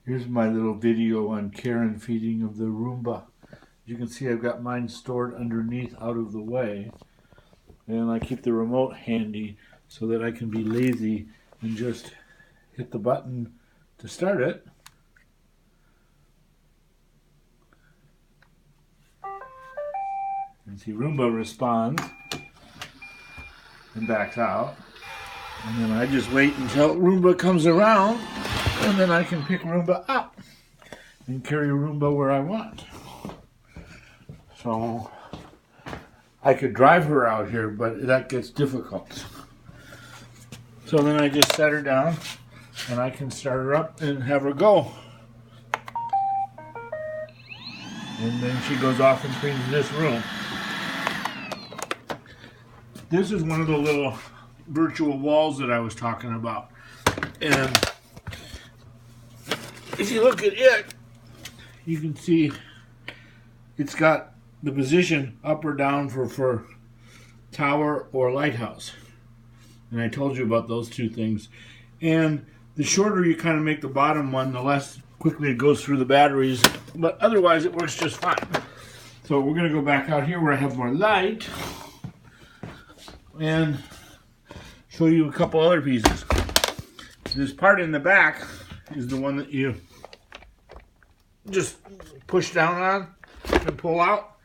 Here's my little video on care and feeding of the Roomba. You can see I've got mine stored underneath out of the way. And I keep the remote handy so that I can be lazy and just hit the button to start it. And see Roomba responds and backs out. And then I just wait until Roomba comes around, and then I can pick Roomba up and carry Roomba where I want. So I could drive her out here, but that gets difficult. So then I just set her down, and I can start her up and have her go. And then she goes off and cleans this room. This is one of the little virtual walls that I was talking about. And if you look at it, you can see it's got the position up or down for tower or lighthouse. And I told you about those two things. And the shorter you kind of make the bottom one, the less quickly it goes through the batteries. But otherwise it works just fine. So we're going to go back out here where I have more light and show you a couple other pieces. This part in the back is the one that you just push down on and pull out.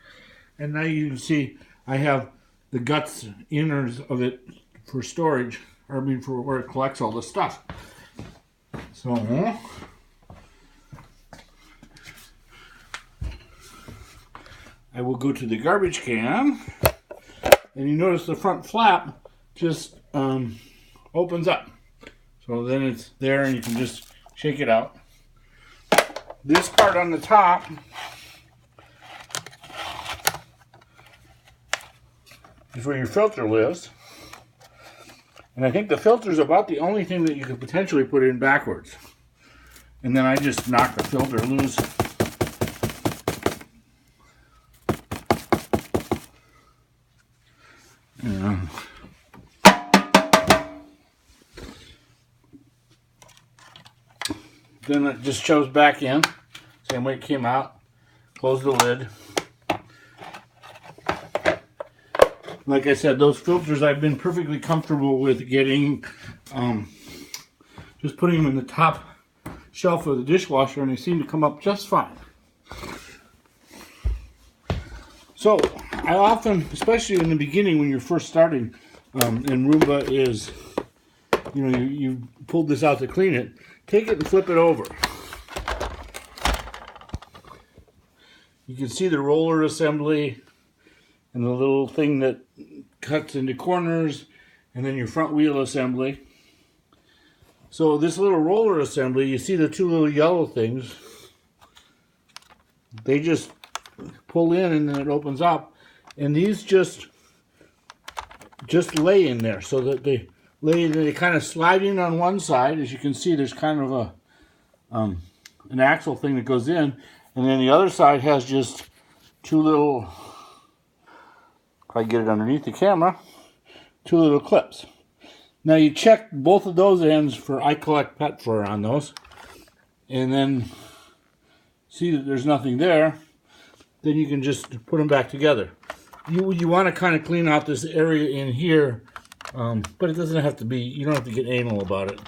And now you can see I have the guts, innards of it for storage, or I mean for where it collects all the stuff. So I will go to the garbage can, and you notice the front flap just opens up. So then it's there and you can just shake it out. This part on the top is where your filter lives. And I think the filter is about the only thing that you could potentially put in backwards. And then I just knock the filter loose. Yeah. Then it just shows back in, same way it came out. Close the lid. Like I said, those filters I've been perfectly comfortable with getting, just putting them in the top shelf of the dishwasher, and they seem to come up just fine. So I often, especially in the beginning when you're first starting, and Roomba is, you know, you pulled this out to clean it, take it and flip it over. You can see the roller assembly and the little thing that cuts into corners, and then your front wheel assembly. So this little roller assembly, you see the two little yellow things, they just pull in and then it opens up, and these just lay in there so that they kind of slide in on one side. As you can see, there's kind of a an axle thing that goes in, and then the other side has just two little, if I get it underneath the camera, two little clips. Now you check both of those ends for I collect pet fur on those, and then see that there's nothing there. Then you can just put them back together. You want to kind of clean out this area in here, but it doesn't have to be, you don't have to get anal about it.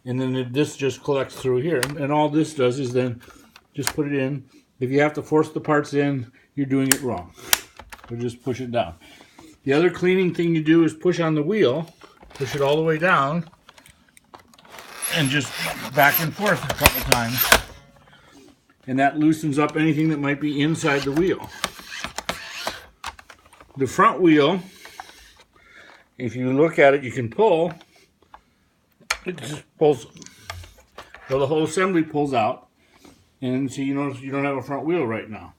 And then this just collects through here, and all this does is then just put it in. If you have to force the parts in, you're doing it wrong. So just push it down. The other cleaning thing you do is push on the wheel, push it all the way down, and just back and forth a couple times. And that loosens up anything that might be inside the wheel. The front wheel, if you look at it, you can pull. It just pulls. So the whole assembly pulls out. And so you notice you don't have a front wheel right now.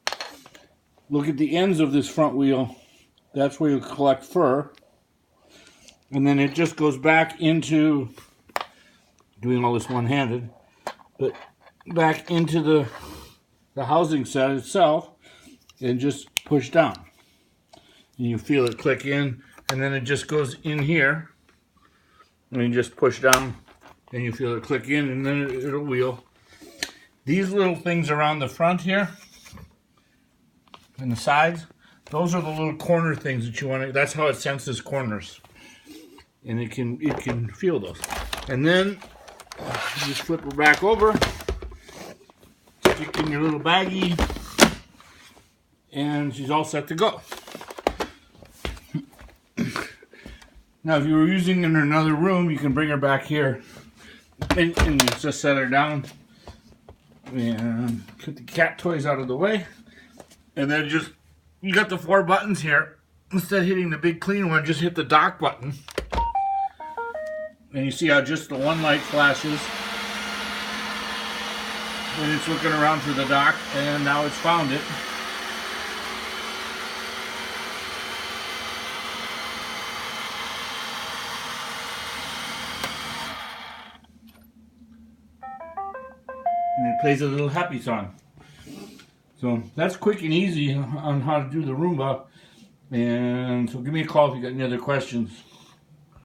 Look at the ends of this front wheel. That's where you collect fur. And then it just goes back into, doing all this one-handed, but back into the housing set itself and just push down. And you feel it click in, and then it just goes in here. And you just push down, and you feel it click in, and then it'll wheel. These little things around the front here and the sides, those are the little corner things that you want to, that's how it senses corners. And it can feel those. And then you just flip her back over, stick in your little baggie, and she's all set to go. Now, if you were using in another room, you can bring her back here and just set her down and get the cat toys out of the way. And then just, you got the 4 buttons here. Instead of hitting the big clean one, just hit the dock button. And you see how just the one light flashes. And it's looking around for the dock, and now it's found it. And it plays a little happy song. So that's quick and easy on how to do the Roomba. And so give me a call if you got any other questions.